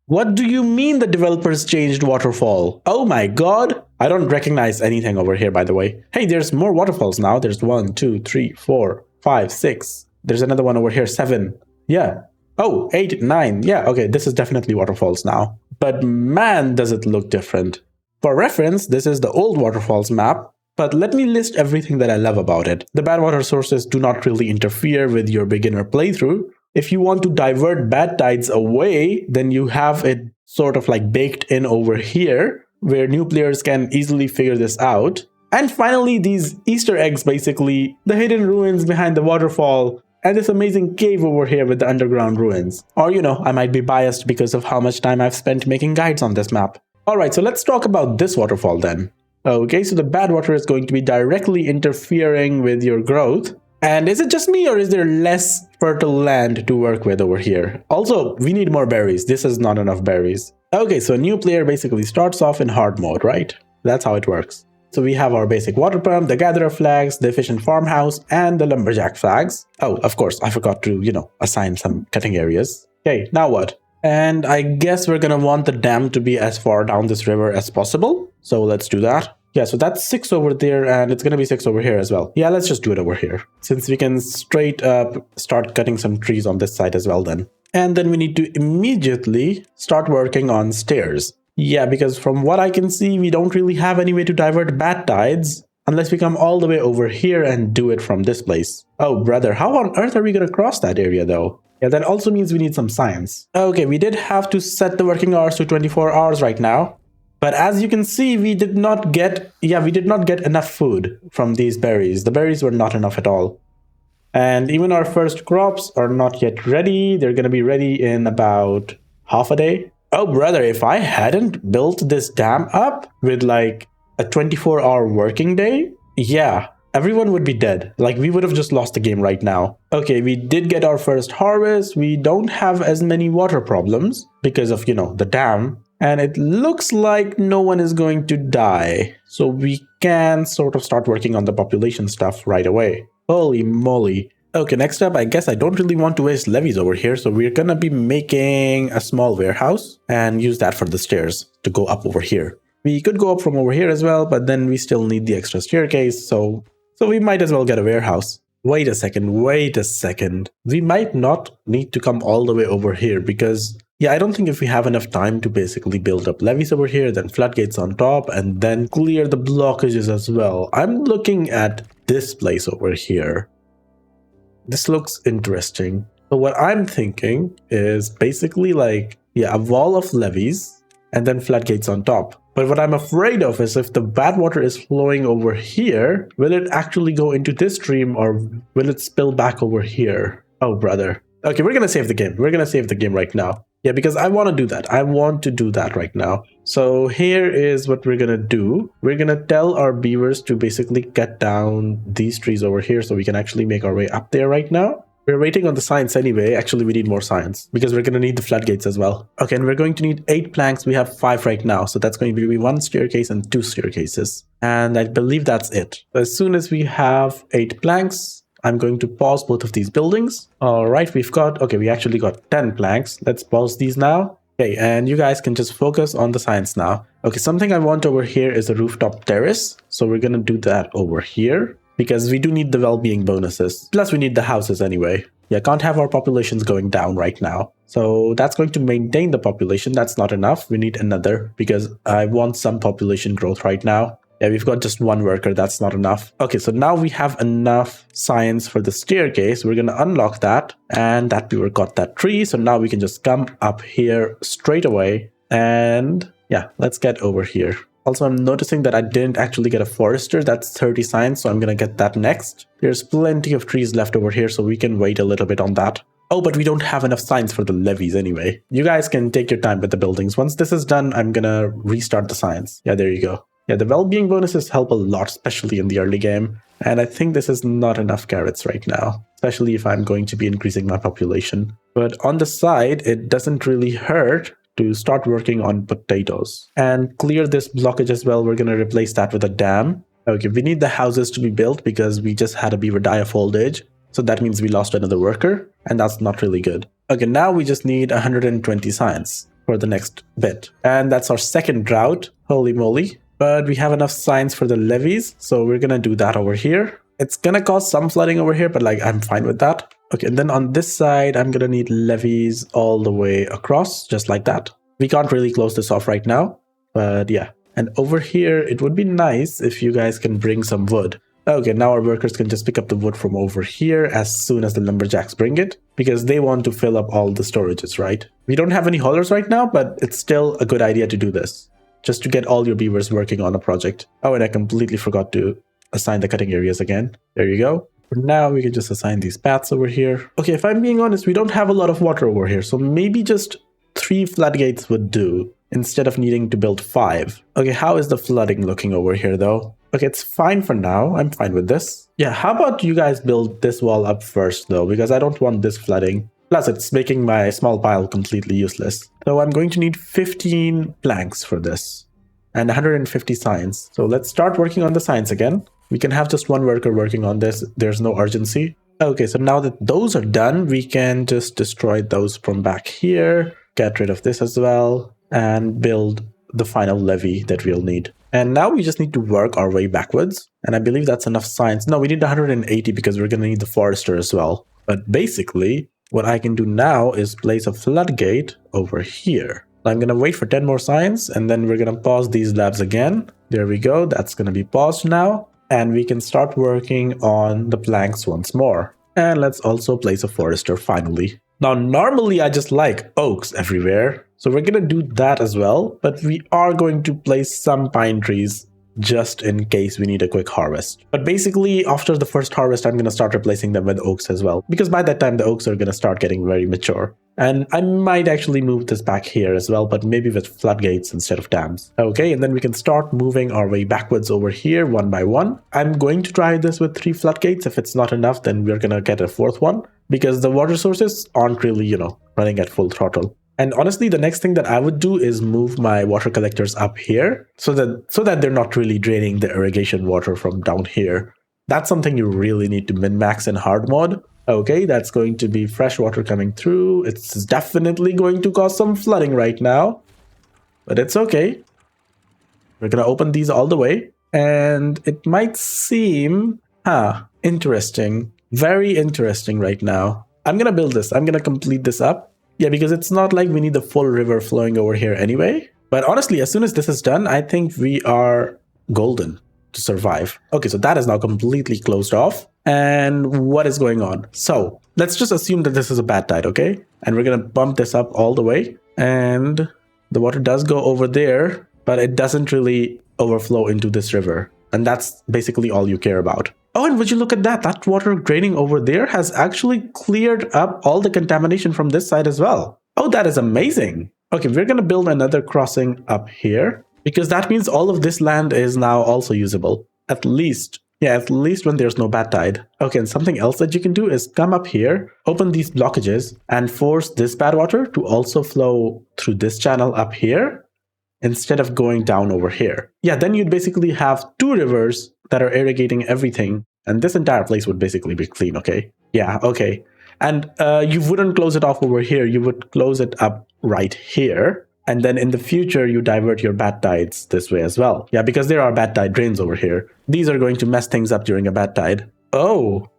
What do you mean the developers changed waterfall? Oh my god. I don't recognize anything over here, by the way. Hey, there's more waterfalls now. There's 1, 2, 3, 4, 5, 6. There's another one over here, 7. Yeah. Oh, 8, 9. Yeah, okay, this is definitely waterfalls now. But man, does it look different. For reference, this is the Old Waterfalls map. But let me list everything that I love about it. The bad water sources do not really interfere with your beginner playthrough. If you want to divert bad tides away, then you have it sort of like baked in over here, where new players can easily figure this out. And finally, these Easter eggs, basically, the hidden ruins behind the waterfall, and this amazing cave over here with the underground ruins. Or, you know, I might be biased because of how much time I've spent making guides on this map. Alright, so let's talk about this waterfall then. Okay, so the bad water is going to be directly interfering with your growth. And is it just me, or is there less fertile land to work with over here? Also, we need more berries. This is not enough berries. Okay, so a new player basically starts off in hard mode, right? That's how it works. So we have our basic water pump, the gatherer flags, the efficient farmhouse, and the lumberjack flags. Oh, of course, I forgot to, assign some cutting areas. Okay, now what? And I guess we're gonna want the dam to be as far down this river as possible. So let's do that. Yeah, so that's 6 over there, and it's gonna be 6 over here as well. Yeah, let's just do it over here, since we can straight up start cutting some trees on this side as well then. And then we need to immediately start working on stairs. Yeah, because from what I can see, we don't really have any way to divert bad tides unless we come all the way over here and do it from this place. Oh, brother, how on earth are we gonna cross that area though? Yeah, that also means we need some science. Okay, we did have to set the working hours to 24 hours right now. But as you can see, we did not get enough food from these berries. The berries were not enough at all. And even our first crops are not yet ready. They're going to be ready in about half a day. Oh, brother, if I hadn't built this dam up with like a 24-hour working day, yeah, everyone would be dead. Like, we would have just lost the game right now. Okay, we did get our first harvest. We don't have as many water problems because of, the dam. And it looks like no one is going to die. So we can sort of start working on the population stuff right away. Holy moly. Okay, next up, I guess I don't really want to waste levies over here. So we're gonna be making a small warehouse and use that for the stairs to go up over here. We could go up from over here as well, but then we still need the extra staircase. So we might as well get a warehouse. Wait a second. We might not need to come all the way over here because... yeah, I don't think if we have enough time to basically build up levees over here, then floodgates on top, and then clear the blockages as well. I'm looking at this place over here. This looks interesting. So what I'm thinking is basically like, yeah, a wall of levees and then floodgates on top. But what I'm afraid of is if the bad water is flowing over here, will it actually go into this stream or will it spill back over here? Oh, brother. Okay, we're going to save the game. We're going to save the game right now. Yeah, because I want to do that. I want to do that right now. So here is what we're going to do. We're going to tell our beavers to basically cut down these trees over here so we can actually make our way up there right now. We're waiting on the science anyway. Actually, we need more science because we're going to need the floodgates as well. Okay, and we're going to need 8 planks. We have 5 right now. So that's going to be 1 staircase and 2 staircases. And I believe that's it. As soon as we have 8 planks, I'm going to pause both of these buildings. All right, we actually got 10 planks. Let's pause these now. Okay, and you guys can just focus on the science now. Okay, something I want over here is a rooftop terrace. So we're going to do that over here because we do need the well-being bonuses. Plus we need the houses anyway. Yeah, can't have our populations going down right now. So that's going to maintain the population. That's not enough. We need another because I want some population growth right now. Yeah, we've got just 1 worker. That's not enough. Okay, so now we have enough science for the staircase. We're going to unlock that. And that beaver got that tree. So now we can just come up here straight away. And yeah, let's get over here. Also, I'm noticing that I didn't actually get a forester. That's 30 science. So I'm going to get that next. There's plenty of trees left over here. So we can wait a little bit on that. Oh, but we don't have enough science for the levees anyway. You guys can take your time with the buildings. Once this is done, I'm going to restart the science. Yeah, there you go. Yeah, the well-being bonuses help a lot, especially in the early game. And I think this is not enough carrots right now, especially if I'm going to be increasing my population. But on the side, it doesn't really hurt to start working on potatoes. And clear this blockage as well. We're going to replace that with a dam. Okay, we need the houses to be built because we just had a beaver die of old age. So that means we lost another worker, and that's not really good. Okay, now we just need 120 science. for the next bit. And that's our second drought. Holy moly. But we have enough signs for the levees, so we're gonna do that over here. It's gonna cause some flooding over here, but like I'm fine with that. Okay, and then on this side, I'm gonna need levees all the way across, just like that. We can't really close this off right now, but yeah. And over here, it would be nice if you guys can bring some wood. Okay, now our workers can just pick up the wood from over here as soon as the lumberjacks bring it, because they want to fill up all the storages, right? We don't have any haulers right now, but it's still a good idea to do this, just to get all your beavers working on a project. Oh, and I completely forgot to assign the cutting areas again. There you go. For now, we can just assign these paths over here. Okay, if I'm being honest, we don't have a lot of water over here, so maybe just 3 floodgates would do instead of needing to build 5. Okay, how is the flooding looking over here though? Okay, it's fine for now. I'm fine with this. Yeah, how about you guys build this wall up first though, because I don't want this flooding. Plus, it's making my small pile completely useless. So I'm going to need 15 planks for this and 150 signs. So let's start working on the signs again. We can have just one worker working on this. There's no urgency. Okay, so now that those are done, we can just destroy those from back here, get rid of this as well, and build the final levee that we'll need. And now we just need to work our way backwards. And I believe that's enough signs. No, we need 180 because we're going to need the forester as well. But basically, what I can do now is place a floodgate over here. I'm going to wait for 10 more signs, and then we're going to pause these labs again. There we go. That's going to be paused now. And we can start working on the planks once more. And let's also place a forester finally. Now, normally I just like oaks everywhere, so we're going to do that as well, but we are going to place some pine trees just in case we need a quick harvest. But basically, after the first harvest, I'm going to start replacing them with oaks as well, because by that time the oaks are going to start getting very mature. And I might actually move this back here as well, but maybe with floodgates instead of dams. Okay, and then we can start moving our way backwards over here one by one. I'm going to try this with 3 floodgates. If it's not enough, then we're going to get a 4th one, because the water sources aren't really, running at full throttle. And honestly, the next thing that I would do is move my water collectors up here so that they're not really draining the irrigation water from down here. That's something you really need to min-max in hard mode. Okay, that's going to be fresh water coming through. It's definitely going to cause some flooding right now, but it's okay. We're going to open these all the way, and it might seem, interesting. Very interesting right now. I'm going to build this. I'm going to complete this up. Yeah, because it's not like we need the full river flowing over here anyway. But honestly, as soon as this is done, I think we are golden to survive. Okay, so that is now completely closed off. And what is going on? So let's just assume that this is a bad tide, okay? And we're going to bump this up all the way. And the water does go over there, but it doesn't really overflow into this river. And that's basically all you care about. Oh, and would you look at that? That water draining over there has actually cleared up all the contamination from this side as well. Oh, that is amazing. Okay, we're going to build another crossing up here, because that means all of this land is now also usable. At least when there's no bad tide. Okay, and something else that you can do is come up here, open these blockages, and force this bad water to also flow through this channel up here, instead of going down over here. Yeah, then you'd basically have 2 rivers that are irrigating everything, and this entire place would basically be clean, okay? Yeah, okay. And you wouldn't close it off over here, you would close it up right here, and then in the future you divert your bad tides this way as well. Yeah, because there are bad tide drains over here. These are going to mess things up during a bad tide. Oh.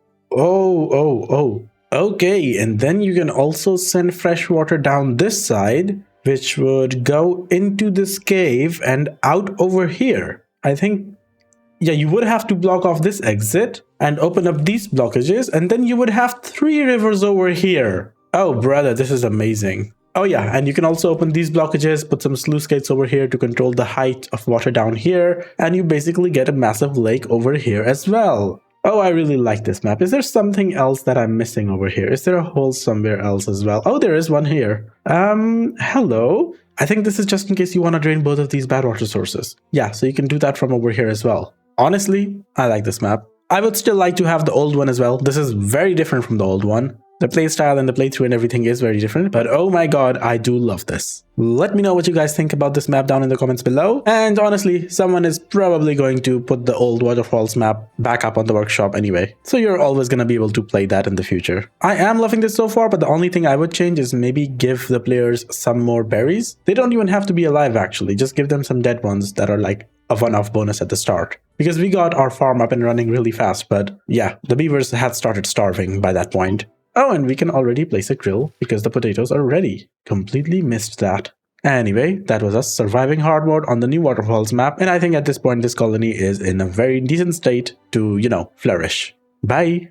Okay, and then you can also send fresh water down this side, which would go into this cave and out over here. I think, yeah, you would have to block off this exit and open up these blockages, and then you would have 3 rivers over here. Oh, brother, this is amazing. Oh, yeah, and you can also open these blockages, put some sluice gates over here to control the height of water down here, and you basically get a massive lake over here as well. Oh, I really like this map. Is there something else that I'm missing over here? Is there a hole somewhere else as well? Oh, there is one here. Hello? I think this is just in case you want to drain both of these bad water sources. Yeah, so you can do that from over here as well. Honestly, I like this map. I would still like to have the old one as well. This is very different from the old one. The playstyle and the playthrough and everything is very different, but oh my god, I do love this. Let me know what you guys think about this map down in the comments below. And honestly, someone is probably going to put the Old Waterfalls map back up on the workshop anyway. So you're always going to be able to play that in the future. I am loving this so far, but the only thing I would change is maybe give the players some more berries. They don't even have to be alive actually, just give them some dead ones that are like a one-off bonus at the start. Because we got our farm up and running really fast, but yeah, the beavers had started starving by that point. Oh, and we can already place a grill because the potatoes are ready. Completely missed that. Anyway, that was us surviving hard mode on the new Waterfalls map, and I think at this point this colony is in a very decent state to, flourish. Bye!